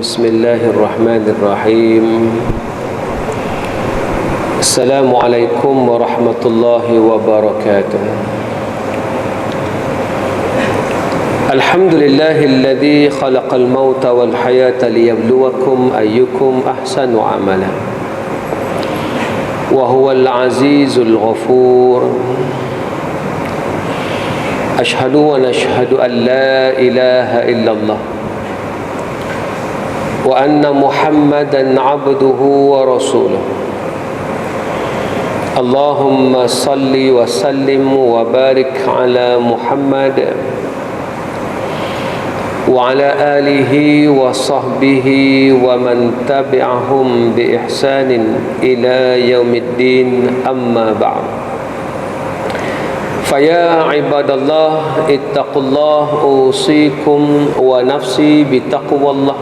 بسم الله الرحمن الرحيم السلام عليكم ورحمة الله وبركاته الحمد لله الذي خلق الموت والحياة ليبلوكم أيكم أحسن عملا وهو العزيز الغفور أشهد ونشهد أن لا إله إلا الله وأن محمدا عبده ورسوله اللهم صل وسلم وبارك على محمد وعلى آله وصحبه ومن تبعهم بإحسان إلى يوم الدين أما بعد فيا عباد الله اتقوا الله أوصيكم ونفسي بتقوى الله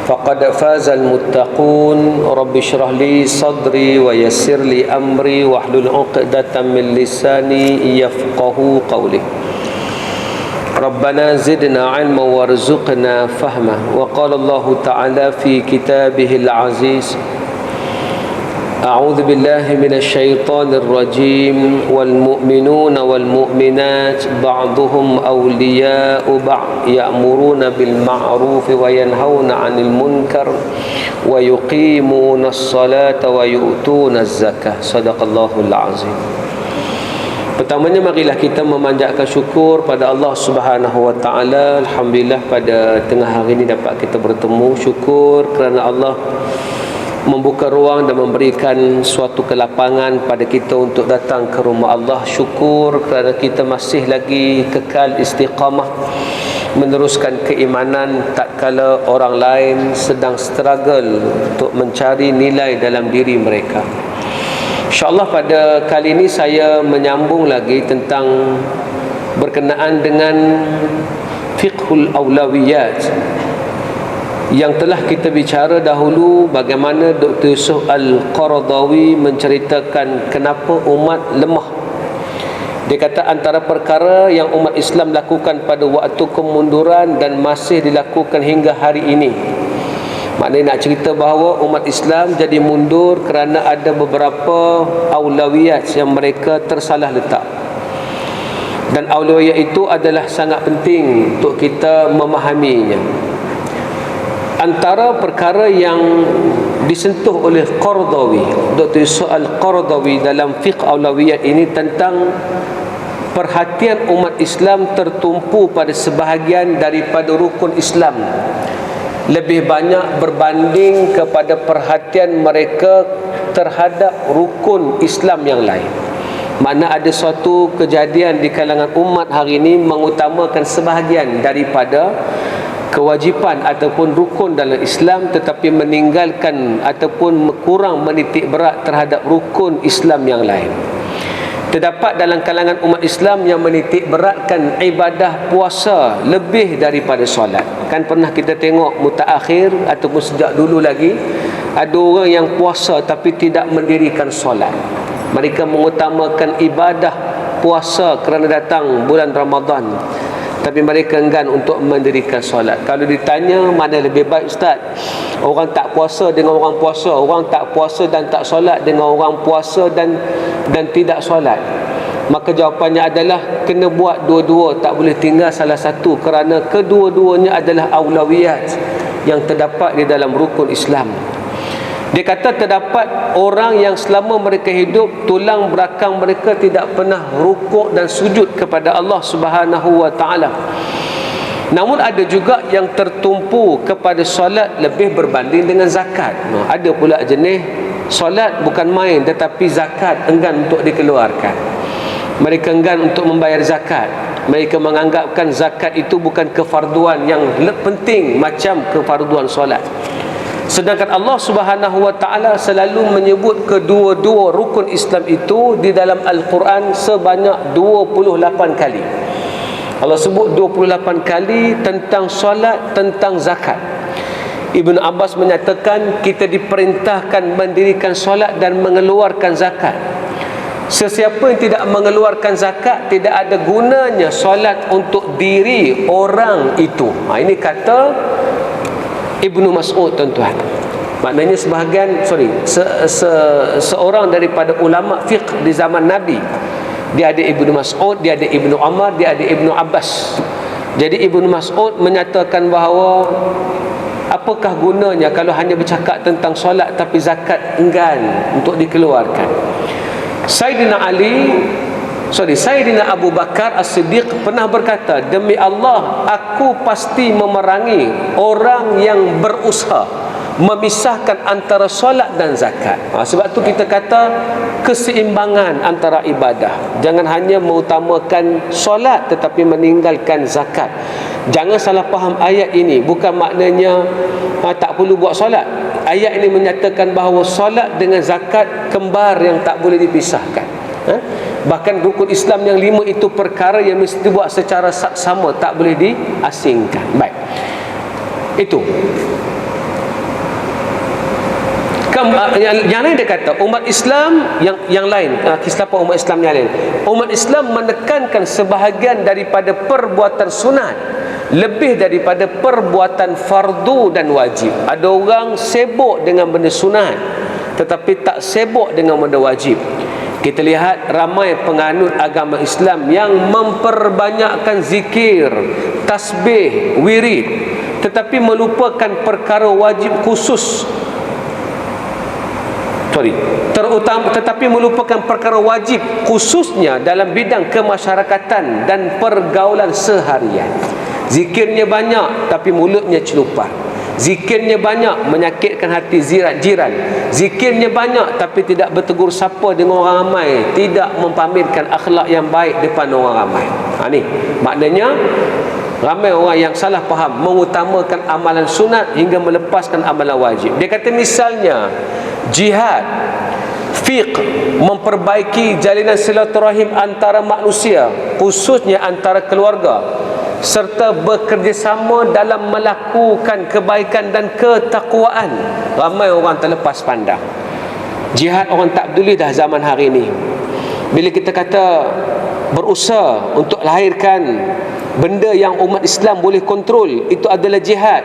فقد فاز المتقون رب اشرح لي صدري ويسر لي أمري واحلل عقدة من لساني يفقهوا قولي ربنا زدنا علما وارزقنا فهما وقال الله تعالى في كتابه العزيز أعوذ بالله من الشيطان الرجيم والمؤمنون والمؤمنات بعضهم أولياء بعض يأمرون بالمعروف وينهون عن المنكر ويقيمون الصلاة ويؤتون الزكاة صدق الله العظيم. Pertamanya marilah kita memanjatkan syukur pada Allah Subhanahu wa taala. Alhamdulillah pada tengah hari ini dapat kita bertemu. Syukur kerana Allah membuka ruang dan memberikan suatu kelapangan pada kita untuk datang ke rumah Allah. Syukur kerana kita masih lagi kekal istiqamah meneruskan keimanan tak kala orang lain sedang struggle untuk mencari nilai dalam diri mereka. InsyaAllah pada kali ini saya menyambung lagi tentang berkenaan dengan fiqhul awlawiyat yang telah kita bicara dahulu, bagaimana Dr. Yusuf Al-Qaradawi menceritakan kenapa umat lemah. Dia kata antara perkara yang umat Islam lakukan pada waktu kemunduran dan masih dilakukan hingga hari ini, maknanya nak cerita bahawa umat Islam jadi mundur kerana ada beberapa aulawiyat yang mereka tersalah letak. Dan aulawiyat itu adalah sangat penting untuk kita memahaminya. Antara perkara yang disentuh oleh Qaradawi, Dr. Yusuf Al-Qaradawi dalam fiqh aulawiyat ini tentang perhatian umat Islam tertumpu pada sebahagian daripada rukun Islam lebih banyak berbanding kepada perhatian mereka terhadap rukun Islam yang lain. Mana ada suatu kejadian di kalangan umat hari ini mengutamakan sebahagian daripada kewajipan ataupun rukun dalam Islam, tetapi meninggalkan ataupun kurang menitik berat terhadap rukun Islam yang lain. Terdapat dalam kalangan umat Islam yang menitik beratkan ibadah puasa lebih daripada solat. Kan pernah kita tengok mutaakhir ataupun sejak dulu lagi, ada orang yang puasa tapi tidak mendirikan solat. Mereka mengutamakan ibadah puasa kerana datang bulan Ramadan, tapi mereka enggan untuk mendirikan solat. Kalau ditanya mana lebih baik ustaz, orang tak puasa dengan orang puasa, orang tak puasa dan tak solat dengan orang puasa dan tidak solat, maka jawapannya adalah kena buat dua-dua, tak boleh tinggal salah satu, kerana kedua-duanya adalah aulawiyat yang terdapat di dalam rukun Islam. Dia kata terdapat orang yang selama mereka hidup, tulang belakang mereka tidak pernah rukuk dan sujud kepada Allah Subhanahu wa taala. Namun ada juga yang tertumpu kepada solat lebih berbanding dengan zakat. Ada pula jenis solat bukan main, tetapi zakat enggan untuk dikeluarkan. Mereka enggan untuk membayar zakat. Mereka menganggapkan zakat itu bukan kefarduan yang penting macam kefarduan solat. Sedangkan Allah Subhanahu wa taala selalu menyebut kedua-dua rukun Islam itu di dalam Al-Quran sebanyak 28 kali. Allah sebut 28 kali tentang solat, tentang zakat. Ibn Abbas menyatakan kita diperintahkan mendirikan solat dan mengeluarkan zakat. Sesiapa yang tidak mengeluarkan zakat, tidak ada gunanya solat untuk diri orang itu. Ini kata Ibnu Mas'ud, tuan-tuan. Maknanya seorang daripada ulama fiqh di zaman Nabi. Dia ada Ibnu Mas'ud, dia ada Ibnu Umar, dia ada Ibnu Abbas. Jadi Ibnu Mas'ud menyatakan bahawa apakah gunanya kalau hanya bercakap tentang solat tapi zakat enggan untuk dikeluarkan. Sayyidina Abu Bakar As-Siddiq pernah berkata, demi Allah, aku pasti memerangi orang yang berusaha memisahkan antara solat dan zakat. Sebab tu kita kata keseimbangan antara ibadah. Jangan hanya mengutamakan solat tetapi meninggalkan zakat. Jangan salah faham ayat ini. Bukan maknanya tak perlu buat solat. Ayat ini menyatakan bahawa solat dengan zakat kembar yang tak boleh dipisahkan. Bahkan rukun Islam yang 5 itu perkara yang mesti dibuat secara sama, tak boleh diasingkan. Baik, itu. Yang lain dia kata umat Islam yang lain, kesilapan umat Islam yang lain, umat Islam menekankan sebahagian daripada perbuatan sunat lebih daripada perbuatan fardu dan wajib. Ada orang sibuk dengan benda sunat tetapi tak sibuk dengan benda wajib. Kita lihat ramai penganut agama Islam yang memperbanyakkan zikir, tasbih, wirid, tetapi melupakan perkara wajib khusus. Tetapi melupakan perkara wajib khususnya dalam bidang kemasyarakatan dan pergaulan seharian. Zikirnya banyak tapi mulutnya celupar. Zikirnya banyak menyakitkan hati jiran. Zikirnya banyak tapi tidak bertegur sapa dengan orang ramai, tidak mempamerkan akhlak yang baik depan orang ramai. Ni maknanya ramai orang yang salah faham, mengutamakan amalan sunat hingga melepaskan amalan wajib. Dia kata misalnya jihad, fiqh, memperbaiki jalinan silaturahim antara manusia, khususnya antara keluarga, serta bekerjasama dalam melakukan kebaikan dan ketakwaan. Ramai orang terlepas pandang. Jihad orang tak peduli dah zaman hari ini. Bila kita kata berusaha untuk lahirkan benda yang umat Islam boleh kontrol, itu adalah jihad.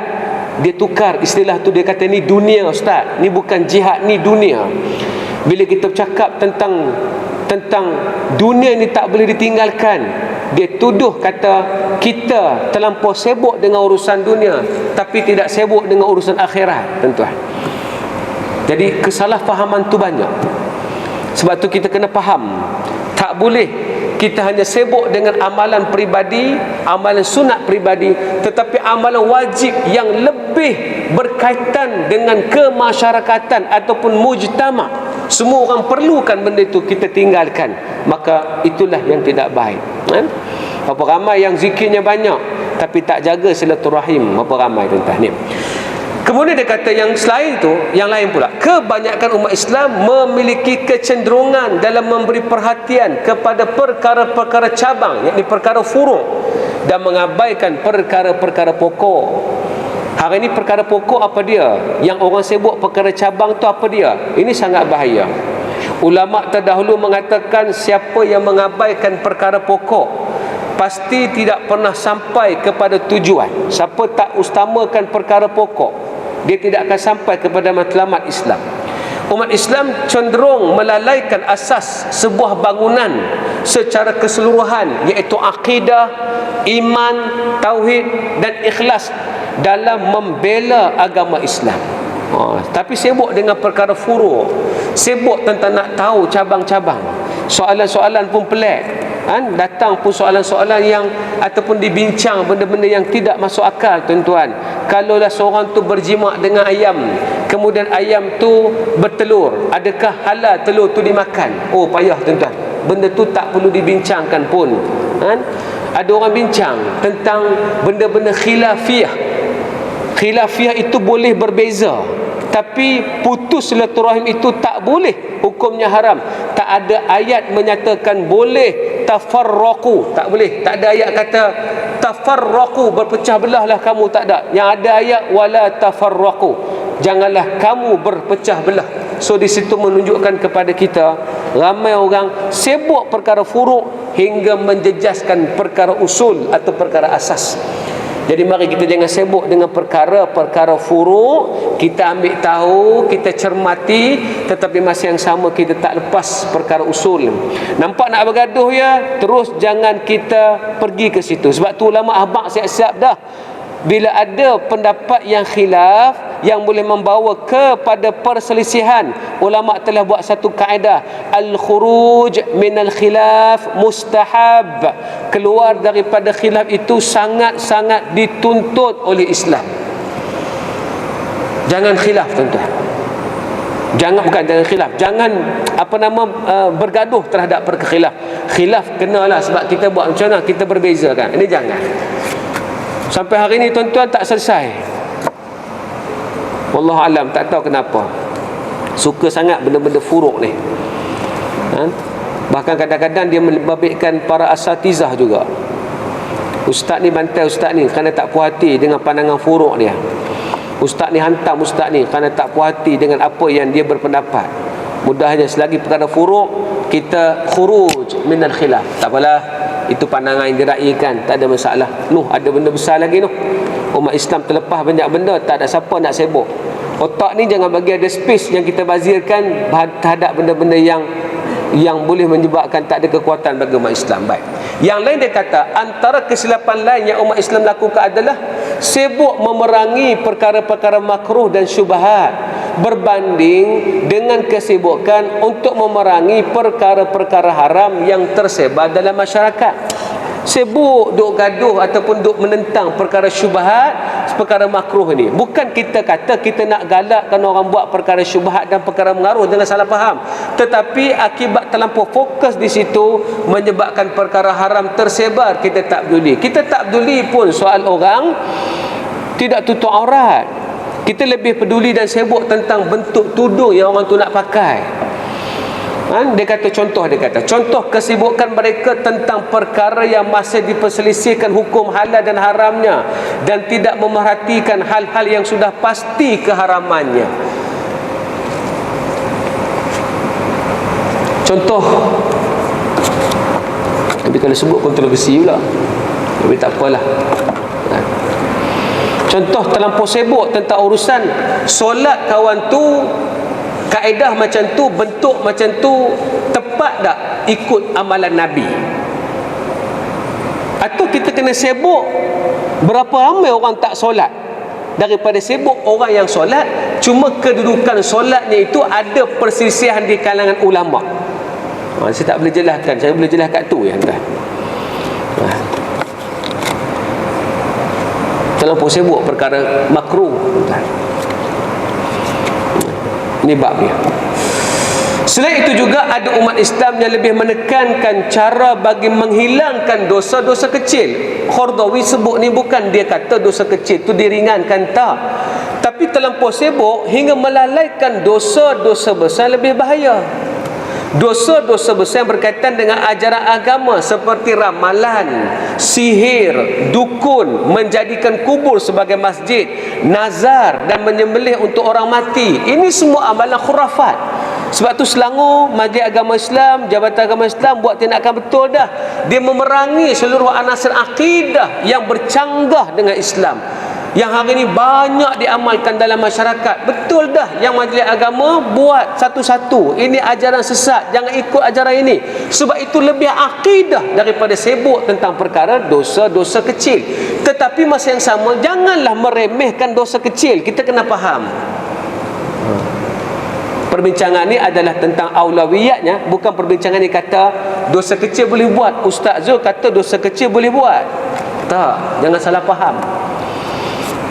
Dia tukar istilah tu, dia kata ni dunia ustaz, ni bukan jihad, ni dunia. Bila kita bercakap tentang dunia ni tak boleh ditinggalkan, dia tuduh kata kita terlampau sibuk dengan urusan dunia tapi tidak sibuk dengan urusan akhirat, tuan-tuan. Jadi kesalahfahaman tu banyak. Sebab tu kita kena faham, tak boleh kita hanya sibuk dengan amalan peribadi, amalan sunat peribadi, tetapi amalan wajib yang lebih berkaitan dengan kemasyarakatan ataupun mujtama, semua orang perlukan benda itu, kita tinggalkan. Maka itulah yang tidak baik. Berapa ramai yang zikirnya banyak tapi tak jaga silaturahim, berapa ramai, tuan-tuan ni. Kemudian dia kata yang selain itu, yang lain pula, kebanyakan umat Islam memiliki kecenderungan dalam memberi perhatian kepada perkara-perkara cabang, yakni perkara furu', dan mengabaikan perkara-perkara pokok. Hari ini perkara pokok apa dia? Yang orang sibuk perkara cabang tu apa dia? Ini sangat bahaya. Ulama terdahulu mengatakan siapa yang mengabaikan perkara pokok pasti tidak pernah sampai kepada tujuan. Siapa tak utamakan perkara pokok, dia tidak akan sampai kepada matlamat Islam. Umat Islam cenderung melalaikan asas sebuah bangunan secara keseluruhan, iaitu akidah, iman, tauhid dan ikhlas dalam membela agama Islam. Tapi sibuk dengan perkara furu', sibuk tentang nak tahu cabang-cabang. Soalan-soalan pun pelik. Datang pun soalan-soalan yang ataupun dibincang benda-benda yang tidak masuk akal, tuan-tuan. Kalaulah seorang tu berjimak dengan ayam, kemudian ayam tu bertelur, adakah halal telur tu dimakan? Oh payah, tuan-tuan. Benda tu tak perlu dibincangkan pun. Ada orang bincang tentang benda-benda khilafiyah. Khilafiyah itu boleh berbeza, tapi putus silaturahim itu tak boleh, hukumnya haram. Tak ada ayat menyatakan boleh tafarraqu, tak boleh. Tak ada ayat kata tafarraqu, berpecah belahlah kamu, tak ada. Yang ada ayat wala tafarraqu, janganlah kamu berpecah belah. So di situ menunjukkan kepada kita ramai orang sibuk perkara furu' hingga menjejaskan perkara usul atau perkara asas. Jadi mari kita jangan sibuk dengan perkara-perkara furuk. Kita ambil tahu, kita cermati, tetapi masa yang sama kita tak lepas perkara usul. Nampak nak bergaduh ya, terus jangan kita pergi ke situ. Sebab tu ulama ahbab siap-siap dah. Bila ada pendapat yang khilaf yang boleh membawa kepada perselisihan, ulama telah buat satu kaedah, al-khuruj minal khilaf mustahab. Keluar daripada khilaf itu sangat-sangat dituntut oleh Islam. Jangan khilaf, tuan-tuan. Jangan khilaf. Jangan bergaduh terhadap perkhilaf. Khilaf kenalah, sebab kita buat macam mana, kita berbeza kan. Ini jangan. Sampai hari ini tuan-tuan tak selesai. Wallahu alam, tak tahu kenapa. Suka sangat benda-benda furuk ni. Bahkan kadang-kadang dia membabitkan para asatizah juga. Ustaz ni bantai ustaz ni kerana tak puas hati dengan pandangan furuk dia. Ustaz ni hantam ustaz ni kerana tak puas hati dengan apa yang dia berpendapat. Mudahnya selagi perkara furuk, kita khuruj minal khilaf. Tak apalah, itu pandangan yang diraikan, tak ada masalah. Ada benda besar lagi umat Islam terlepas banyak benda, tak ada siapa nak sibuk. Otak ni jangan bagi ada space yang kita bazirkan terhadap benda-benda yang boleh menyebabkan tak ada kekuatan bagi umat Islam. Baik. Yang lain dia kata, antara kesilapan lain yang umat Islam lakukan adalah sibuk memerangi perkara-perkara makruh dan syubhat berbanding dengan kesibukan untuk memerangi perkara-perkara haram yang tersebar dalam masyarakat. Sibuk duk gaduh ataupun duk menentang perkara syubhat, perkara makruh ni. Bukan kita kata kita nak galakkan orang buat perkara syubhat dan perkara mengaruh dengan salah faham, tetapi akibat terlampau fokus di situ menyebabkan perkara haram tersebar. Kita tak peduli. Kita tak peduli pun soal orang tidak tutup aurat. Kita lebih peduli dan sibuk tentang bentuk tudung yang orang tu nak pakai. Dia kata contoh kesibukan mereka tentang perkara yang masih diperselisihkan hukum halal dan haramnya, dan tidak memerhatikan hal-hal yang sudah pasti keharamannya. Contoh, tapi kalau sebut kontroversi pula, tapi tak apalah. Contoh terlampau sibuk tentang urusan solat kawan tu, kaedah macam tu, bentuk macam tu, tepat tak ikut amalan Nabi? Atau kita kena sibuk berapa ramai orang tak solat daripada sibuk orang yang solat, cuma kedudukan solatnya itu ada perselisihan di kalangan ulama. Saya tak boleh jelaskan, saya boleh jelaskan tu ya tuan. Terlampau sibuk perkara makruh, tuan. Ini babnya. Selain itu juga ada umat Islam yang lebih menekankan cara bagi menghilangkan dosa-dosa kecil. Qardawi sebut ni bukan dia kata dosa kecil tu diringankan, tak. Tapi terlampau sibuk hingga melalaikan dosa-dosa besar lebih bahaya. Dosa-dosa besar yang berkaitan dengan ajaran agama seperti ramalan, sihir, dukun, menjadikan kubur sebagai masjid, nazar dan menyembelih untuk orang mati. Ini semua amalan khurafat. Sebab tu Selangor, Majlis Agama Islam, Jabatan Agama Islam buat tindakan betul dah. Dia memerangi seluruh anasir akidah yang bercanggah dengan Islam, yang hari ini banyak diamalkan dalam masyarakat. Betul dah yang majlis agama buat satu-satu, ini ajaran sesat, jangan ikut ajaran ini. Sebab itu lebih akidah daripada sibuk tentang perkara dosa-dosa kecil. Tetapi masa yang sama, janganlah meremehkan dosa kecil. Kita kena faham, perbincangan ni adalah tentang aulawiyatnya, bukan perbincangan ni kata dosa kecil boleh buat. Ustaz Zul kata dosa kecil boleh buat. Tak, jangan salah faham.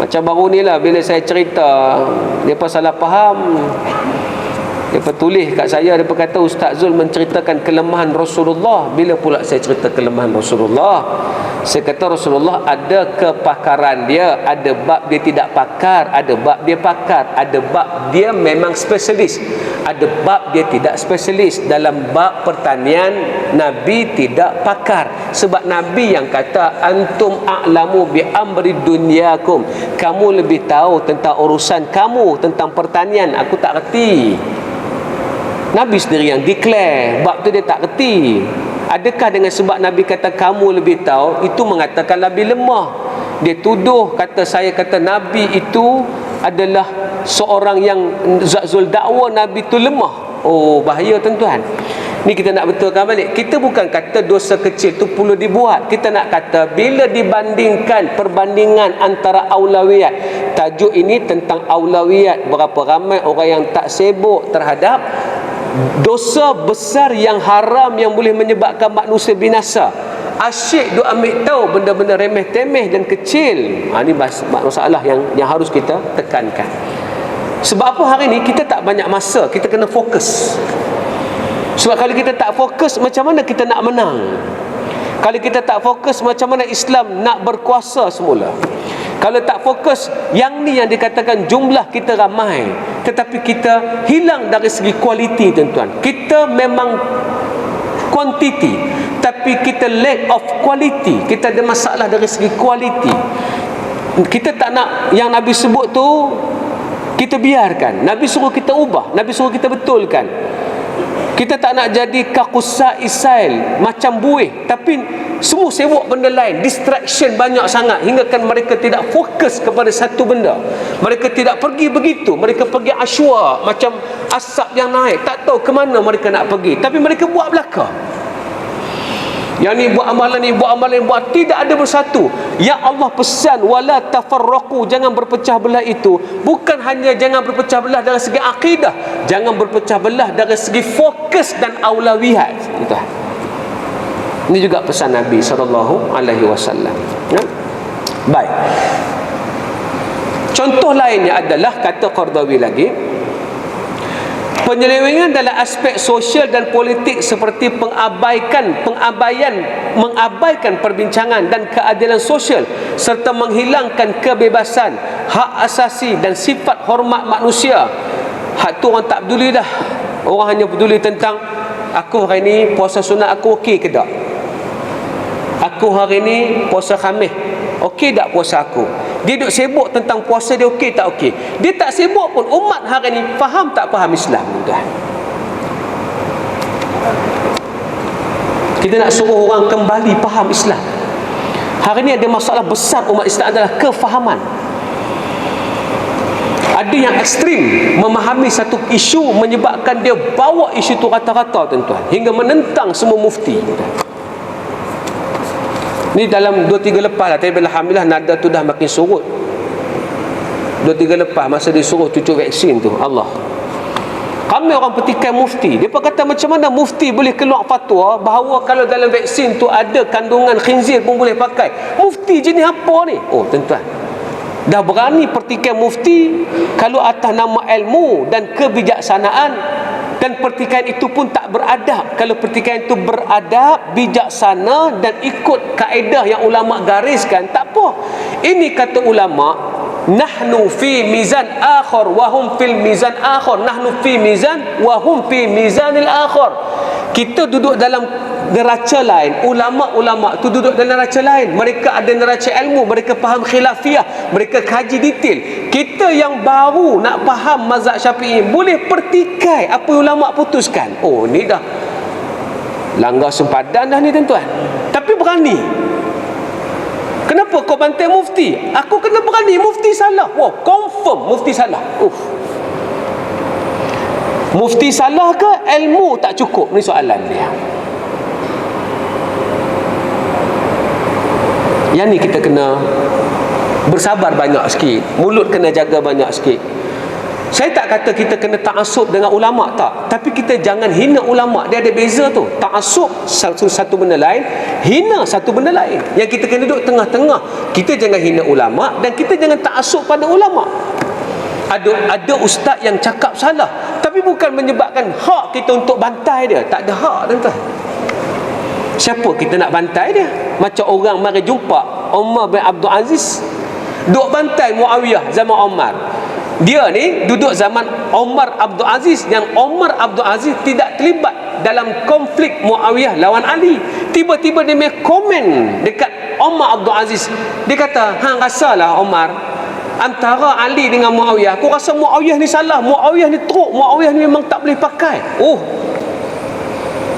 Macam baru ni lah, bila saya cerita, mereka salah faham. Mereka tulis kat saya, mereka kata Ustaz Zul menceritakan kelemahan Rasulullah. Bila pula saya cerita kelemahan Rasulullah? Saya kata Rasulullah ada kepakaran dia, ada bab dia tidak pakar, ada bab dia pakar, ada bab dia memang spesialis, ada bab dia tidak spesialis. Dalam bab pertanian, Nabi tidak pakar. Sebab Nabi yang kata antum a'lamu bi amri dunyakum, kamu lebih tahu tentang urusan kamu, tentang pertanian, aku tak reti. Nabi sendiri yang declare bab tu dia tak reti. Adakah dengan sebab Nabi kata kamu lebih tahu, itu mengatakan Nabi lemah? Dia tuduh, kata Nabi itu adalah seorang yang Zul dakwa Nabi itu lemah. Oh, bahaya tuan-tuan. Ni kita nak betulkan balik. Kita bukan kata dosa kecil tu perlu dibuat. Kita nak kata bila dibandingkan, perbandingan antara aulawiyat. Tajuk ini tentang aulawiyat. Berapa ramai orang yang tak sibuk terhadap dosa besar yang haram yang boleh menyebabkan manusia binasa. Asyik duk ambil tahu benda-benda remeh-temeh dan kecil. Ini masalah yang harus kita tekankan. Sebab apa hari ni kita tak banyak masa, kita kena fokus. Sebab kalau kita tak fokus, macam mana kita nak menang? Kalau kita tak fokus, macam mana Islam nak berkuasa semula? Kalau tak fokus, yang ni yang dikatakan jumlah kita ramai, tetapi kita hilang dari segi kualiti, tuan-tuan. Kita memang quantity, tapi kita lack of quality. Kita ada masalah dari segi kualiti. Kita tak nak yang Nabi sebut tu kita biarkan. Nabi suruh kita ubah, Nabi suruh kita betulkan. Kita tak nak jadi kakusa isail macam buih, tapi semua sibuk benda lain, distraction banyak sangat hinggakan mereka tidak fokus kepada satu benda. Mereka tidak pergi begitu, mereka pergi asywa macam asap yang naik, tak tahu ke mana mereka nak pergi, tapi mereka buat belaka. Yang ni buat amalan ni, buat amalan ni, buat, tidak ada bersatu. Yang Allah pesan wala tafarraqu, jangan berpecah belah itu bukan hanya jangan berpecah belah dari segi akidah, jangan berpecah belah dari segi fokus dan aulawiyat. Itu. Ini juga pesan Nabi SAW. Ya? Baik. Contoh lainnya adalah kata Qardawi lagi, penyelewengan dalam aspek sosial dan politik seperti mengabaikan perbincangan dan keadilan sosial serta menghilangkan kebebasan, hak asasi dan sifat hormat manusia. Hak tu orang tak peduli dah. Orang hanya peduli tentang aku hari ni puasa sunat aku okey ke tak? Aku hari ni puasa Khamis okey tak puasa aku? Dia duk sibuk tentang puasa dia okey tak okey. Dia tak sibuk pun umat hari ni faham tak faham Islam. Kita nak suruh orang kembali faham Islam. Hari ni ada masalah besar umat Islam adalah kefahaman. Ada yang ekstrim memahami satu isu menyebabkan dia bawa isu tu rata-rata, tuan-tuan, hingga menentang semua mufti. Ni dalam 2-3 lepas lah, tapi alhamdulillah nada tu dah makin surut. 2-3 lepas masa disuruh cucuk vaksin tu, Allah, kami orang petikai mufti. Dia pun kata macam mana mufti boleh keluar fatwa bahawa kalau dalam vaksin tu ada kandungan khinzir pun boleh pakai. Mufti jenis apa ni? Oh, tuan-tuan, dah berani pertikaian mufti kalau atas nama ilmu dan kebijaksanaan. Dan pertikaian itu pun tak beradab. Kalau pertikaian itu beradab, bijaksana dan ikut kaedah yang ulama gariskan, tak apa. Ini kata ulama, nahnu fi mizan akhar wa hum fil mizan akhar. Nahnu fi mizan wa hum fi mizanil akhar. Kita duduk dalam neraca lain, ulama-ulama tu duduk dalam neraca lain. Mereka ada neraca ilmu, mereka faham khilafiyah, mereka kaji detail. Kita yang baru nak faham mazhab Syafi'i boleh pertikai apa ulama putuskan. Oh, ni dah langgar sempadan dah ni, tuan-tuan. Tapi berani. Kenapa kau bantai mufti? Aku kena berani, mufti salah. Wow, confirm mufti salah. Mufti salah ke ilmu tak cukup? Ni soalan dia. Yang ni kita kena bersabar banyak sikit, mulut kena jaga banyak sikit. Saya tak kata kita kena ta'assub dengan ulama', tak. Tapi kita jangan hina ulama'. Dia ada beza tu. Ta'assub satu benda lain, hina satu benda lain. Yang kita kena duduk tengah-tengah. Kita jangan hina ulama' dan kita jangan ta'assub pada ulama'. Ada ustaz yang cakap salah, tapi bukan menyebabkan hak kita untuk bantai dia. Tak ada hak, tuan-tuan. Siapa kita nak bantai dia? Macam orang mari jumpa Umar bin Abdul Aziz duk bantai Muawiyah zaman Umar. Dia ni duduk zaman Umar Abdul Aziz, yang Umar Abdul Aziz tidak terlibat dalam konflik Muawiyah lawan Ali. Tiba-tiba dia punya komen dekat Umar Abdul Aziz. Dia kata, hang rasalah Umar, antara Ali dengan Muawiyah, aku rasa Muawiyah ni salah, Muawiyah ni teruk, Muawiyah ni memang tak boleh pakai.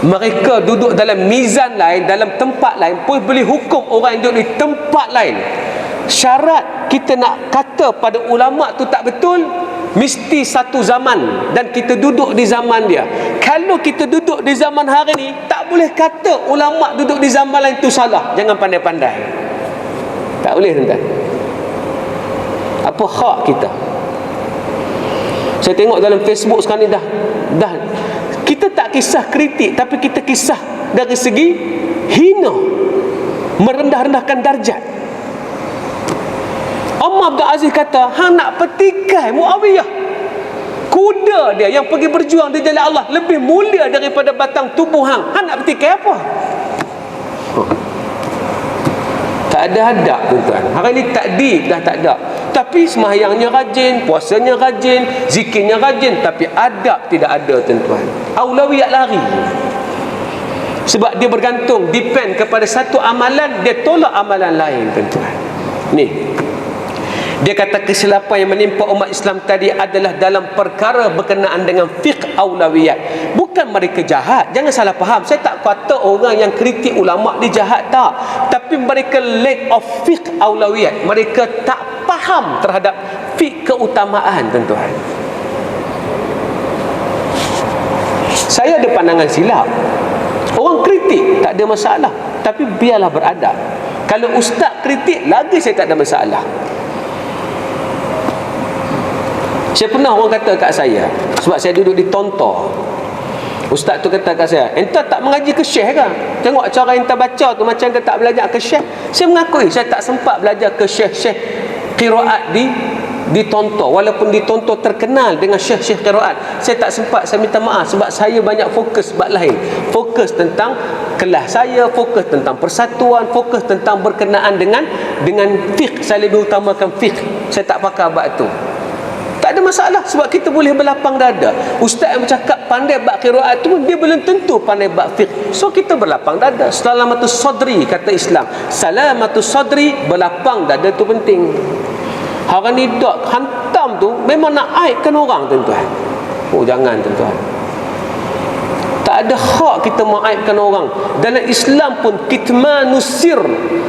Mereka duduk dalam mizan lain, dalam tempat lain pun boleh hukum orang yang duduk di tempat lain. syarat kita nak kata pada ulama tu tak betul, mesti satu zaman dan kita duduk di zaman dia. Kalau kita duduk di zaman hari ni, tak boleh kata ulama duduk di zaman lain tu salah. Jangan pandai-pandai. Tak boleh, tuan-tuan. Apa hak kita? Saya tengok dalam Facebook sekarang ni dah kita tak kisah kritik, tapi kita kisah dari segi hina, merendah-rendahkan darjat. Umar bin Aziz kata, hang nak petikai Muawiyah, kuda dia yang pergi berjuang di jalan Allah lebih mulia daripada batang tubuh hang. Hang nak petikai apa? Tak ada adab, tuan-tuan. Hari ni takdib dah tak ada. Tapi sembahyangnya rajin, puasanya rajin, zikirnya rajin, tapi adab tidak ada, tuan-tuan. Aulawiyat lari. Sebab dia bergantung, depend kepada satu amalan, dia tolak amalan lain, tuan-tuan. Ni, dia kata kesilapan yang menimpa umat Islam tadi adalah dalam perkara berkenaan dengan fiqh aulawiyat. Bukan mereka jahat, jangan salah faham. Saya tak kata orang yang kritik ulama dia jahat, tak. Tapi mereka lack of fiqh aulawiyat. Mereka tak faham terhadap fiqh keutamaan, tuan-tuan. Saya ada pandangan silap. Orang kritik tak ada masalah, tapi biarlah beradab. Kalau ustaz kritik lagi, saya tak ada masalah. Saya pernah orang kata kat saya, sebab saya duduk di Tontor, ustaz tu kata kat saya, entah tak mengaji ke syekh ke? Tengok cara entah baca tu macam entah tak belajar ke syekh. Saya mengakui saya tak sempat belajar ke syekh-syekh qiraat di Tontor. Walaupun di Tontor terkenal dengan syekh-syekh qiraat, saya tak sempat. Saya minta maaf sebab saya banyak fokus bab lain. Fokus tentang kelas saya, fokus tentang persatuan, fokus tentang berkenaan dengan fiqh. Saya lebih utamakan fiqh. Saya tak pakai bab tu. Tak ada masalah sebab kita boleh berlapang dada. Ustaz yang bercakap pandai bab qiraat tu dia belum tentu pandai bab fiqh. So kita berlapang dada. Salamatus sadri kata Islam. Salamatus sadri, berlapang dada tu penting. Hari ni dok hantam tu memang nak aibkan orang, tuan-tuan. Oh jangan, tuan-tuan. Tak ada hak kita mengaibkan orang. Dalam Islam pun kitmanus sir,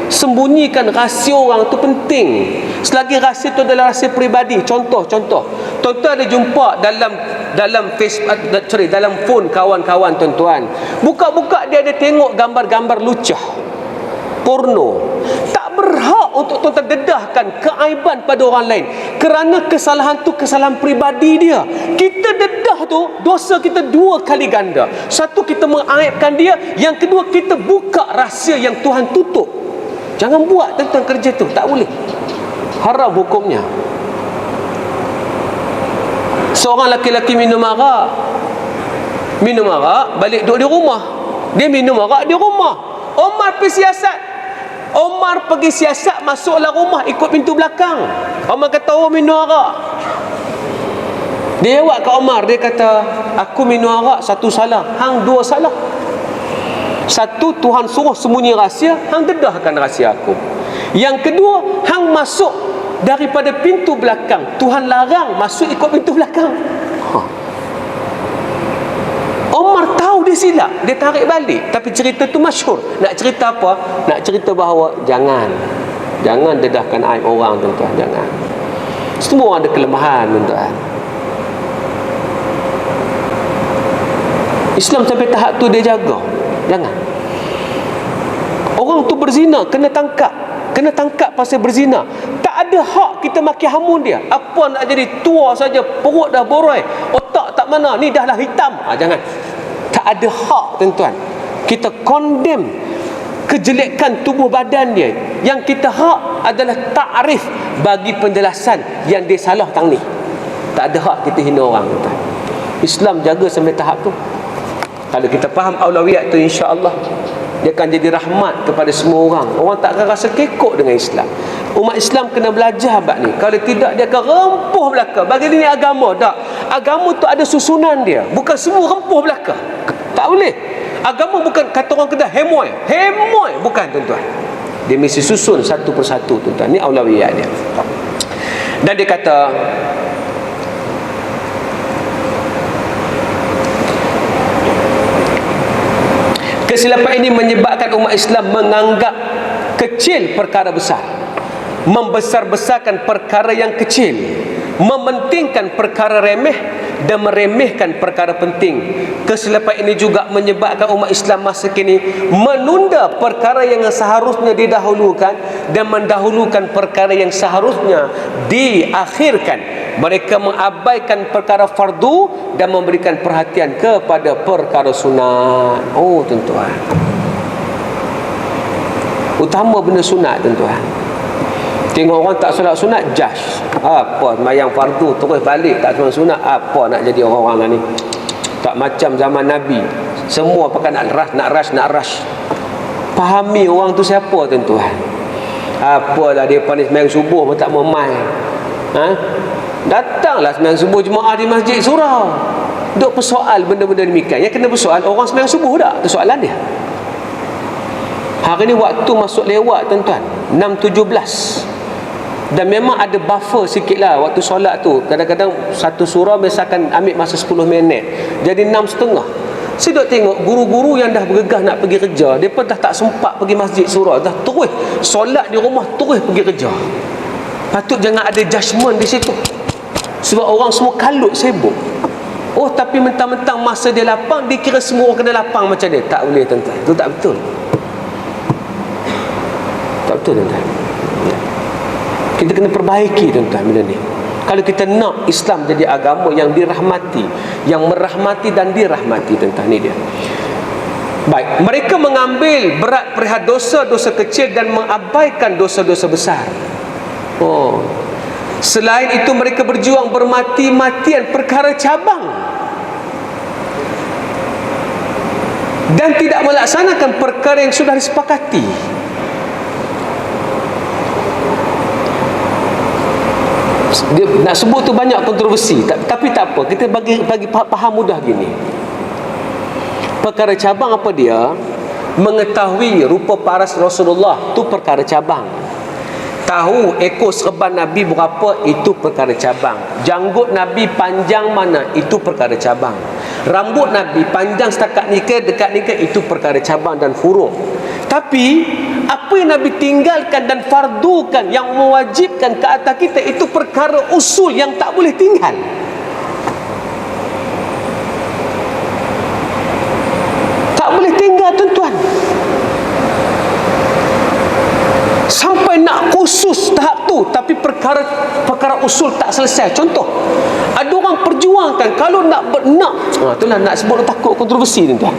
sembunyikan rahsia orang tu penting. Selagi rahsia tu adalah rahsia peribadi. Contoh, tuan-tuan ada jumpa dalam Facebook, dalam phone kawan-kawan tuan-tuan, buka-buka dia ada tengok gambar-gambar lucah porno. Tak berhak untuk tuan-tuan dedahkan keaiban pada orang lain, kerana kesalahan tu kesalahan peribadi dia. Kita dedah tu dosa kita dua kali ganda. Satu, kita mengaibkan dia. Yang kedua, kita buka rahsia yang Tuhan tutup. Jangan buat tentang kerja tu, tak boleh. Haram hukumnya. Seorang laki-laki minum arak, balik duduk di rumah. Dia minum arak di rumah. Omar pergi siasat. Omar pergi siasat, masuklah rumah ikut pintu belakang. Omar kata, oh minum arak. Dia jawab ke Omar, dia kata, aku minum arak satu salah, hang dua salah. Satu, Tuhan suruh sembunyi rahsia, hang dedahkan rahsia aku. Yang kedua, hang masuk daripada pintu belakang, Tuhan larang masuk ikut pintu belakang. Omar tahu dia silap, dia tarik balik. Tapi cerita tu masyhur. Nak cerita apa? Nak cerita bahawa jangan dedahkan aib orang, tuan-tuan. Jangan. Semua orang ada kelemahan, tuan-tuan. Islam sampai tahap tu dia jaga. Jangan. Orang tu berzina, kena tangkap pasal berzina. Tak ada hak kita maki hamun dia. Apa nak jadi tua saja, perut dah boroi, otak tak mana, ni dah lah hitam. Jangan. Tak ada hak, tuan-tuan. Kita condemn kejelekan tubuh badan dia. Yang kita hak adalah ta'rif, bagi penjelasan yang dia salah tang ni. Tak ada hak kita hina orang, tuan-tuan. Islam jaga sampai tahap tu. Kalau kita faham aulawiyat tu, insya-Allah dia akan jadi rahmat kepada semua orang. Orang tak akan rasa kekok dengan Islam. Umat Islam kena belajar bab ni. Kalau tidak, dia akan rempuh belaka. Bagi dia ni agama tak. Agama tu ada susunan dia. Bukan semua rempuh belaka. Tak boleh. Agama bukan kata orang kena hemoy. Bukan, tuan-tuan. Dia mesti susun satu persatu, tuan-tuan. Ni aulawiyat dia. Dan dia kata, kesilapan ini menyebabkan umat Islam menganggap kecil perkara besar. membesar-besarkan perkara yang kecil, mementingkan perkara remeh dan meremehkan perkara penting. Kesilapan ini juga menyebabkan umat Islam masa kini menunda perkara yang seharusnya didahulukan dan mendahulukan perkara yang seharusnya diakhirkan. Mereka mengabaikan perkara fardu dan memberikan perhatian kepada perkara sunat. Oh tuan-tuan, utama benda sunat tuan-tuan. Tengok orang tak solat sunat, judge. Apa sembahyang fardu terus balik tak solat sunat, apa nak jadi orang-orang lah ni? Tak macam zaman Nabi. Semua pakai nak rush. Fahami orang tu siapa tuan-tuan. Apalah dia pandai sembahyang subuh pun tak mau main. Datanglah sembahyang subuh jemaah di masjid surau. Duk persoal benda-benda demikian. Yang kena bersoal orang sembahyang subuh tak? Itu soalan dia. Hari ni waktu masuk lewat tuan-tuan, 6.17. Dan memang ada buffer sikit lah waktu solat tu. Kadang-kadang satu surah biasakan ambil masa 10 minit. Jadi 6.30. Saya duk tengok guru-guru yang dah bergegas nak pergi kerja, mereka dah tak sempat pergi masjid surah, dah terus solat di rumah, terus pergi kerja. Patut jangan ada judgement di situ, sebab orang semua kalut sibuk. Oh tapi mentang-mentang masa dia lapang, dikira semua orang kena lapang macam dia. Tak boleh tuan-tuan, itu tak betul. Tak betul tuan-tuan. Kita kena perbaiki tuan-tuan benda ni. Kalau kita nak Islam jadi agama yang dirahmati, yang merahmati dan dirahmati tuan-tuan, ni dia. Baik, mereka mengambil berat perihal dosa-dosa kecil dan mengabaikan dosa-dosa besar. Oh. Selain itu mereka berjuang bermati-matian perkara cabang dan tidak melaksanakan perkara yang sudah disepakati. Dia nak sebut tu banyak kontroversi, tapi tak apa, kita bagi faham mudah gini. Perkara cabang apa dia? Mengetahui rupa paras Rasulullah, tu perkara cabang. Tahu ekor serban Nabi berapa, itu perkara cabang. Janggut Nabi panjang mana, itu perkara cabang. Rambut Nabi panjang setakat ni ke, dekat ni ke, itu perkara cabang dan furung. Tapi apa yang Nabi tinggalkan dan fardukan, yang mewajibkan ke atas kita, itu perkara usul yang tak boleh tinggal. Tak boleh tinggal tuan-tuan. Sampai nak khusus tahap tu, tapi perkara usul tak selesai. Contoh, ada orang perjuangkan kalau itulah nak sebut, takut kontroversi tuan-tuan.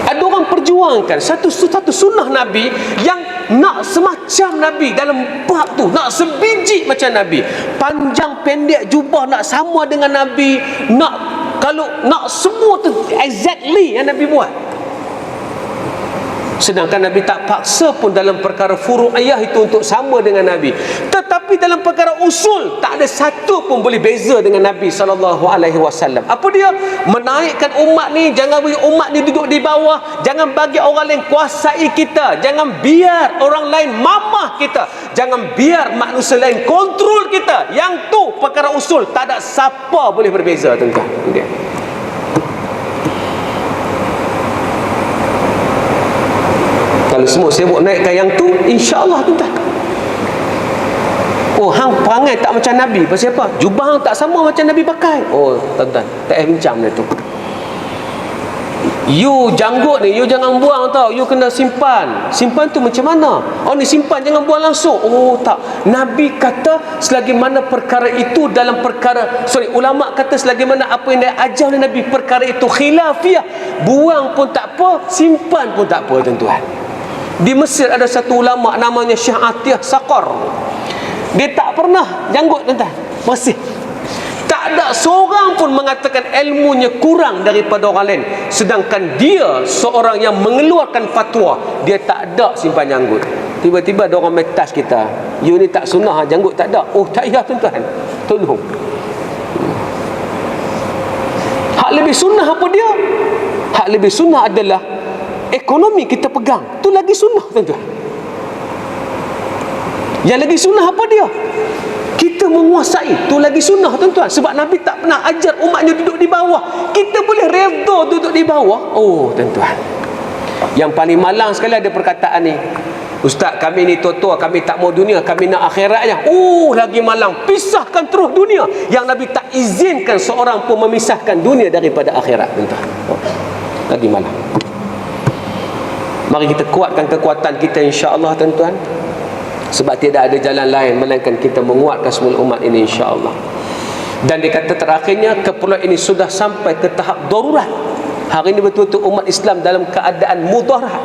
Ada orang perjuangkan satu sunnah Nabi yang nak semacam Nabi dalam bab tu, nak sebiji macam Nabi, panjang pendek jubah nak sama dengan Nabi, kalau nak semua tu exactly yang Nabi buat. Sedangkan Nabi tak paksa pun dalam perkara furu'iyah itu untuk sama dengan Nabi. Tetapi dalam perkara usul, tak ada satu pun boleh beza dengan Nabi SAW. Apa dia? Menaikkan umat ni, jangan bagi umat ni duduk di bawah, jangan bagi orang lain kuasai kita, jangan biar orang lain mamah kita, jangan biar manusia lain kontrol kita. Yang tu perkara usul, tak ada siapa boleh berbeza tuan-tuan. Kalau semua sibuk naikkan yang tu, insya-Allah tuan-tuan. Oh, hang perangai tak macam Nabi. Pasal apa? Jubah hang tak sama macam Nabi pakai. Oh, tuan-tuan, tak payah bincang benda tu. You janggut ni, you jangan buang tau. You kena simpan. Simpan tu macam mana? Oh, ni simpan, jangan buang langsung. Oh, tak. Nabi kata selagi mana perkara itu dalam perkara, ulama kata selagi mana apa yang dia ajar oleh Nabi, perkara itu khilafiyah, buang pun tak apa, simpan pun tak apa tuan-tuan. Di Mesir ada satu ulama namanya Syekh Atiyah Saqar. Dia tak pernah janggut tuan-tuan. Masih tak ada seorang pun mengatakan ilmunya kurang daripada orang lain. Sedangkan dia seorang yang mengeluarkan fatwa, dia tak ada simpan janggut. Tiba-tiba ada orang metas kita, you ni tak sunnah, janggut tak ada. Oh tak payah tuan-tuan, tolong. Hak lebih sunnah apa dia? Hak lebih sunnah adalah ekonomi kita pegang, tu lagi sunnah tuan-tuan. Yang lagi sunnah apa dia? Kita menguasai, tu lagi sunnah tuan-tuan. Sebab Nabi tak pernah ajar umatnya duduk di bawah. Kita boleh redha duduk di bawah. Oh tuan-tuan, yang paling malang sekali ada perkataan ni, Ustaz, kami ni tua-tua, kami tak mau dunia, kami nak akhirat aja. Lagi malang, pisahkan terus dunia. Yang Nabi tak izinkan seorang pun memisahkan dunia daripada akhirat, tuan-tuan. Lagi malang. Mari kita kuatkan kekuatan kita, insya-Allah, tuan-tuan. Sebab tidak ada jalan lain melainkan kita menguatkan semua umat ini, insya-Allah. Dan dia kata terakhirnya, keperluan ini sudah sampai ke tahap darurat. Hari ini betul-betul umat Islam dalam keadaan mudarat.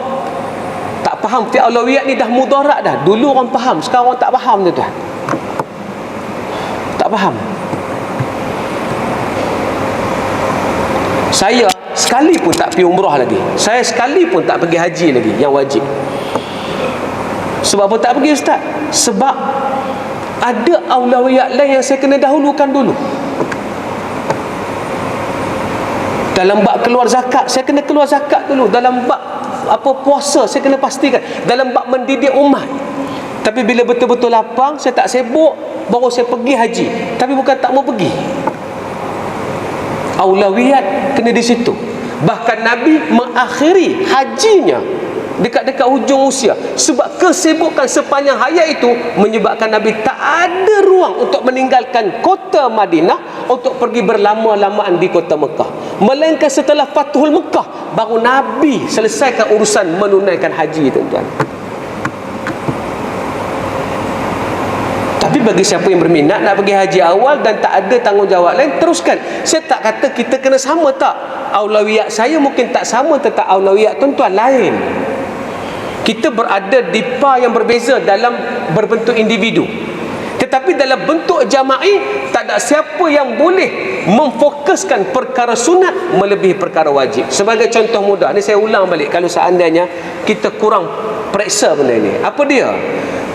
Tak faham fi aulawiyat ni dah mudarat dah. Dulu orang faham, sekarang orang tak faham, tuan-tuan. Tak faham. Saya sekali pun tak pergi umrah lagi. Saya sekali pun tak pergi haji lagi yang wajib. Sebab apa tak pergi, Ustaz? Sebab ada aulawiyat lain yang saya kena dahulukan dulu. Dalam bab keluar zakat, saya kena keluar zakat dulu. Dalam bab puasa, saya kena pastikan. Dalam bab mendidik umat. Tapi bila betul-betul lapang, saya tak sibuk, baru saya pergi haji. Tapi bukan tak mau pergi. Aulawiyat kena di situ. Bahkan Nabi mengakhiri hajinya dekat-dekat hujung usia. Sebab kesibukan sepanjang hayat itu menyebabkan Nabi tak ada ruang untuk meninggalkan kota Madinah untuk pergi berlama-lamaan di kota Mekah. Melainkan setelah Fathul Mekah baru Nabi selesaikan urusan menunaikan haji, tuan-tuan. Tapi bagi siapa yang berminat nak pergi haji awal dan tak ada tanggungjawab lain, teruskan. Saya tak kata kita kena sama, tak. Aulawiyat saya mungkin tak sama, tetapi aulawiyat tuan-tuan lain. Kita berada di pa yang berbeza dalam berbentuk individu. Tetapi dalam bentuk jama'i, tak ada siapa yang boleh memfokuskan perkara sunat melebihi perkara wajib. Sebagai contoh mudah, ni saya ulang balik, kalau seandainya kita kurang periksa benda ni. Apa dia?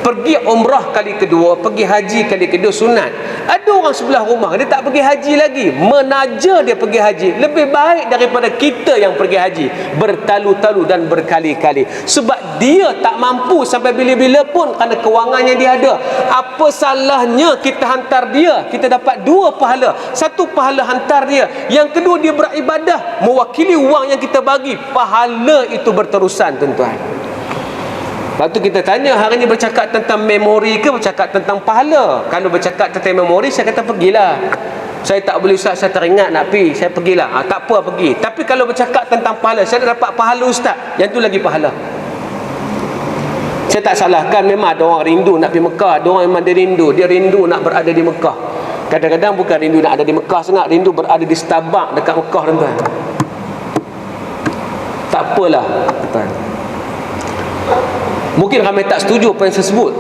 Pergi umrah kali kedua, pergi haji kali kedua sunat. Ada orang sebelah rumah, dia tak pergi haji lagi, menaja dia pergi haji. Lebih baik daripada kita yang pergi haji bertalu-talu dan berkali-kali. Sebab dia tak mampu sampai bila-bila pun kerana kewangannya dia ada. Apa salahnya kita hantar dia? Kita dapat dua pahala. Satu pahala hantar dia, yang kedua dia beribadah mewakili wang yang kita bagi. Pahala itu berterusan, tuan-tuan. Lepas tu kita tanya, hari ni bercakap tentang memori ke bercakap tentang pahala? Kalau bercakap tentang memori, saya kata pergilah. Saya tak boleh, Ustaz, saya teringat nak pergi, saya pergilah. Tak apa, pergi. Tapi kalau bercakap tentang pahala, saya dah dapat pahala, Ustaz, yang tu lagi pahala. Saya tak salahkan, memang ada orang rindu nak pergi Mekah. Ada orang memang dia rindu nak berada di Mekah. Kadang-kadang bukan rindu nak ada di Mekah sangat, rindu berada di Starbucks dekat Mekah, tuan-tuan. Tak apalah, tuan. Mungkin ramai tak setuju apa yang saya sebut,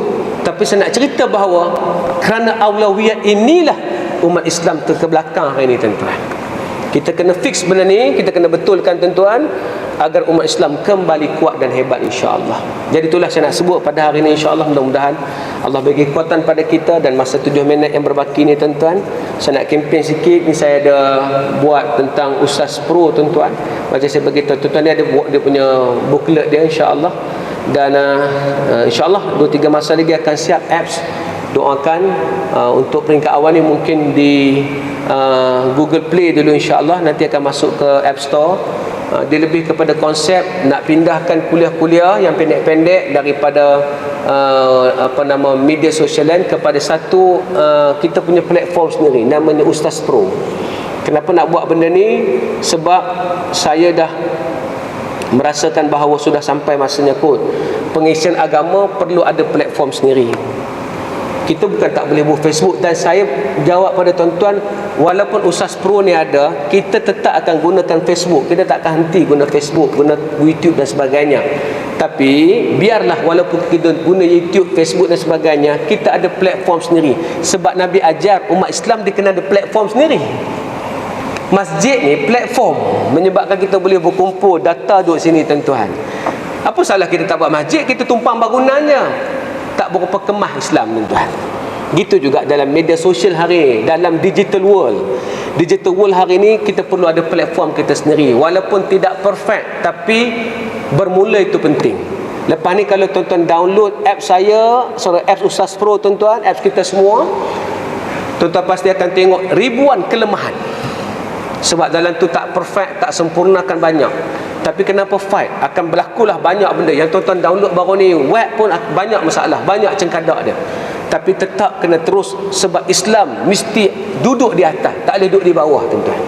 tapi saya nak cerita bahawa kerana aulawiyat inilah umat Islam terkebelakang hari ini, tuan-tuan. Kita kena fix benda ni, kita kena betulkan, tuan-tuan, agar umat Islam kembali kuat dan hebat, insya-Allah. Jadi itulah saya nak sebut pada hari ini, insya-Allah. Mudah-mudahan Allah bagi kekuatan pada kita. Dan masa 7 minit yang berbaki ni, tuan-tuan, saya nak kempen sikit. Ni saya ada buat tentang Ustaz Pro, tuan-tuan. Macam saya beritahu, tuan-tuan, dia ada buat dia punya booklet dia, insya-Allah. Dan insya-Allah 2-3 masa lagi akan siap apps. Doakan untuk peringkat awal ni mungkin di Google Play dulu, insya-Allah. Nanti akan masuk ke App Store. Dia lebih kepada konsep nak pindahkan kuliah-kuliah yang pendek-pendek daripada media sosial lain kepada satu kita punya platform sendiri, namanya Ustaz Pro. Kenapa nak buat benda ni? Sebab saya dah merasakan bahawa sudah sampai masanya kot pengisian agama perlu ada platform sendiri. Kita bukan tak boleh buat Facebook. Dan saya jawab pada tuan-tuan, walaupun Ustaz Pro ni ada, kita tetap akan gunakan Facebook. Kita tak akan henti guna Facebook, guna YouTube dan sebagainya. Tapi biarlah, walaupun kita guna YouTube, Facebook dan sebagainya, kita ada platform sendiri. Sebab Nabi ajar umat Islam dia kena ada platform sendiri. Masjid ni platform menyebabkan kita boleh berkumpul, data duduk sini, tuan-tuan. Apa salah kita tak buat masjid? Kita tumpang bangunannya, tak berupa kemah Islam, tuan-tuan. Gitu juga dalam media sosial hari ini, dalam digital world. Digital world hari ini kita perlu ada platform kita sendiri. Walaupun tidak perfect, tapi bermula itu penting. Lepas ni kalau tuan-tuan download app saya, apps Ustaz Pro, tuan-tuan, apps kita semua, tuan-tuan pasti akan tengok ribuan kelemahan. Sebab dalam tu tak perfect, tak sempurnakan banyak. Tapi kenapa fight? Akan berlakulah banyak benda. Yang tuan-tuan download baru ni, web pun banyak masalah, banyak cengkadak dia. Tapi tetap kena terus, sebab Islam mesti duduk di atas, tak boleh duduk di bawah, tuan-tuan.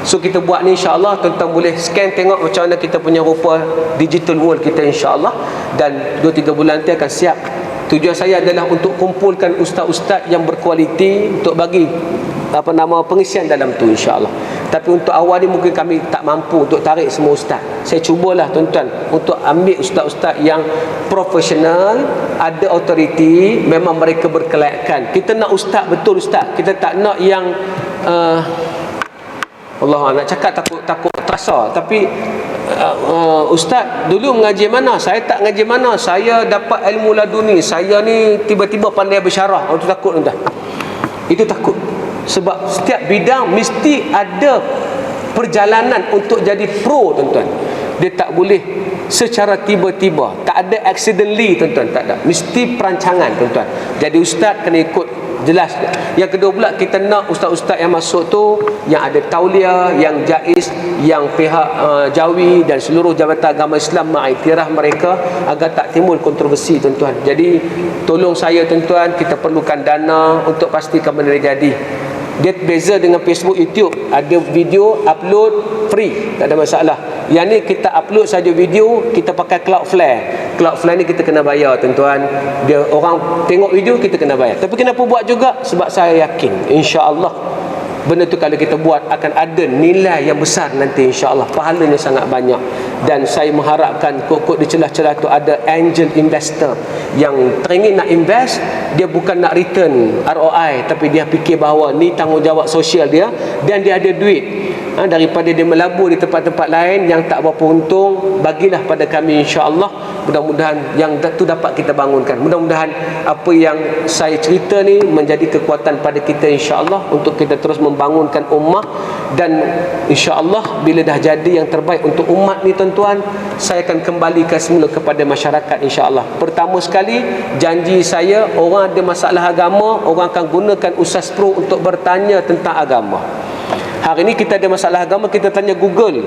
So kita buat ni, insya-Allah tuan-tuan boleh scan tengok macam mana kita punya rupa digital world kita, insya-Allah. Dan 2-3 bulan nanti akan siap. Tujuan saya adalah untuk kumpulkan ustaz-ustaz yang berkualiti untuk bagi pengisian dalam tu, insya-Allah. Tapi untuk awal ni mungkin kami tak mampu untuk tarik semua ustaz. Saya cubalah tuan-tuan untuk ambil ustaz-ustaz yang profesional, ada autoriti, memang mereka berkelayakan. Kita nak ustaz betul ustaz. Kita tak nak yang Allah nak cakap takut terasa. Tapi ustaz dulu mengaji mana? Saya tak mengaji mana. Saya dapat ilmu laduni. Saya ni tiba-tiba pandai bersyarah. Itu takut tuan-tuan. Itu takut. Sebab setiap bidang mesti ada perjalanan untuk jadi pro, tuan-tuan. Dia tak boleh secara tiba-tiba, tak ada accidentally, tuan-tuan, tak ada. Mesti perancangan, tuan-tuan. Jadi ustaz kena ikut jelas. Yang kedua pula, kita nak ustaz-ustaz yang masuk tu yang ada tauliah, yang jaiz, yang pihak Jawi dan seluruh Jabatan Agama Islam mengiktiraf mereka agar tak timbul kontroversi, tuan-tuan. Jadi tolong saya, tuan-tuan, kita perlukan dana untuk pastikan benda jadi. Dia beza dengan Facebook, YouTube. Ada video upload free, tak ada masalah. Yang ni kita upload saja video, kita pakai Cloudflare. Cloudflare ni kita kena bayar, tuan-tuan. Dia orang tengok video, kita kena bayar. Tapi kenapa buat juga? Sebab saya yakin, insya-Allah benda tu kalau kita buat akan ada nilai yang besar nanti, insya-Allah. Pahalanya sangat banyak. Dan saya mengharapkan kok di celah-celah tu ada angel investor yang teringin nak invest. Dia bukan nak return ROI, tapi dia fikir bahawa ni tanggungjawab sosial dia dan dia ada duit. Daripada dia melabur di tempat-tempat lain yang tak berapa untung, bagilah pada kami, insya-Allah. Mudah-mudahan yang tu dapat kita bangunkan. Mudah-mudahan apa yang saya cerita ni menjadi kekuatan pada kita, insya-Allah, untuk kita terus membangunkan ummah. Dan insya-Allah bila dah jadi yang terbaik untuk umat ni, tuan-tuan, saya akan kembalikan semula kepada masyarakat, insya-Allah. Pertama sekali, janji saya, orang ada masalah agama, orang akan gunakan Ustaz Pro untuk bertanya tentang agama. Hari ni kita ada masalah agama, kita tanya Google.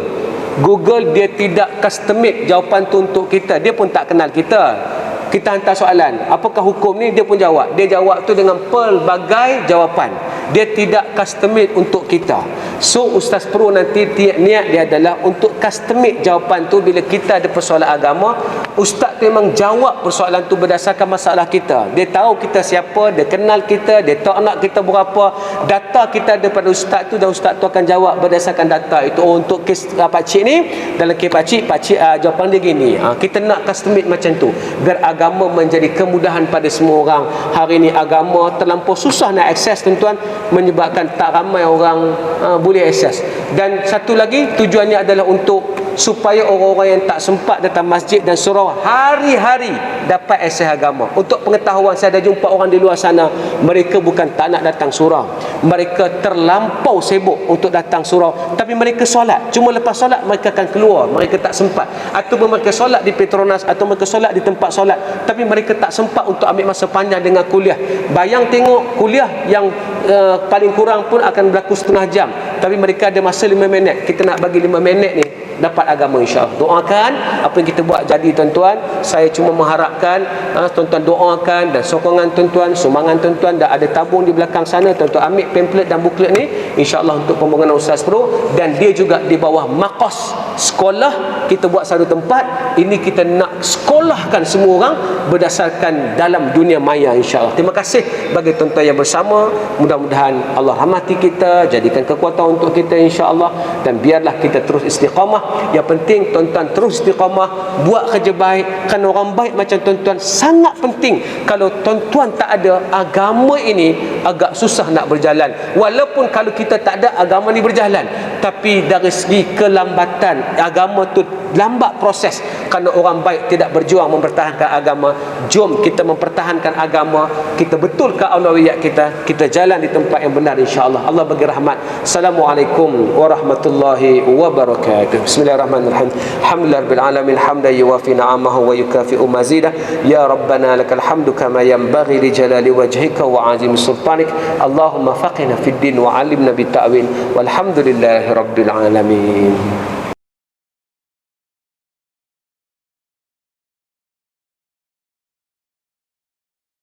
Google dia tidak custom-made jawapan tu untuk kita. Dia pun tak kenal kita. Kita hantar soalan, apakah hukum ni? Dia pun jawab. Dia jawab tu dengan pelbagai jawapan. Dia tidak custom-made untuk kita. So Ustaz Pro nanti niat dia adalah untuk custom-made jawapan tu. Bila kita ada persoalan agama, Ustaz tu memang jawab persoalan tu berdasarkan masalah kita. Dia tahu kita siapa, dia kenal kita, dia tahu anak kita berapa, data kita ada pada Ustaz tu, dan Ustaz tu akan jawab berdasarkan data itu. Oh, untuk kes pakcik ni, dalam kes pakcik jawapan dia gini. Kita nak custom-made macam tu, biar agama menjadi kemudahan pada semua orang. Hari ni agama terlampau susah nak akses, tuan-tuan, menyebabkan tak ramai orang boleh akses. Dan satu lagi, tujuannya adalah untuk supaya orang-orang yang tak sempat datang masjid dan surau hari-hari dapat akses agama. Untuk pengetahuan, saya dah jumpa orang di luar sana, mereka bukan tak nak datang surau, mereka terlampau sibuk untuk datang surau, tapi mereka solat, cuma lepas solat mereka akan keluar, mereka tak sempat. Atau mereka solat di Petronas, atau mereka solat di tempat solat, tapi mereka tak sempat untuk ambil masa panjang dengan kuliah. Bayang tengok kuliah yang paling kurang pun akan berlaku setengah jam, tapi mereka ada masa 5 minit. Kita nak bagi 5 minit ni dapat agama, insya-Allah. Doakan apa yang kita buat jadi, tuan-tuan. Saya cuma mengharapkan tuan-tuan doakan dan sokongan tuan-tuan, sumbangan tuan-tuan. Dah ada tabung di belakang sana, tuan-tuan ambil pamphlet dan buklet ni, insya-Allah, untuk pembangunan Ustaz Pro. Dan dia juga di bawah makos sekolah kita buat satu tempat. Ini kita nak sekolahkan semua orang berdasarkan dalam dunia maya, insya-Allah. Terima kasih bagi tuan-tuan yang bersama. Mudah-mudahan Allah rahmati kita, jadikan kekuatan untuk kita, insya-Allah. Dan biarlah kita terus istiqamah. Yang penting tuan-tuan terus istiqamah, buat kerja baik. Kerana orang baik macam tuan-tuan sangat penting. Kalau tuan-tuan tak ada, agama ini agak susah nak berjalan. Walaupun kalau kita tak ada, agama ni berjalan. Tapi dari segi kelambatan, agama tu lambat proses. Kerana orang baik tidak berjuang mempertahankan agama. Jom kita mempertahankan agama, kita betulkan aulawiyat kita, kita jalan di tempat yang benar, insya-Allah. Allah bagi rahmat. Assalamualaikum warahmatullahi wabarakatuh. Bismillahirrahmanirrahim. Alhamdulillahirabbil alamin, hamdan yuwafi ni'amahu wa yukafi'u mazidah. Ya rabbana lakal hamdu kama yanbaghi li jalali wajhika wa 'azimi sultanik. Allahumma faqihna fid din wa 'allimna bit ta'wil. Walhamdulillahirabbil alamin.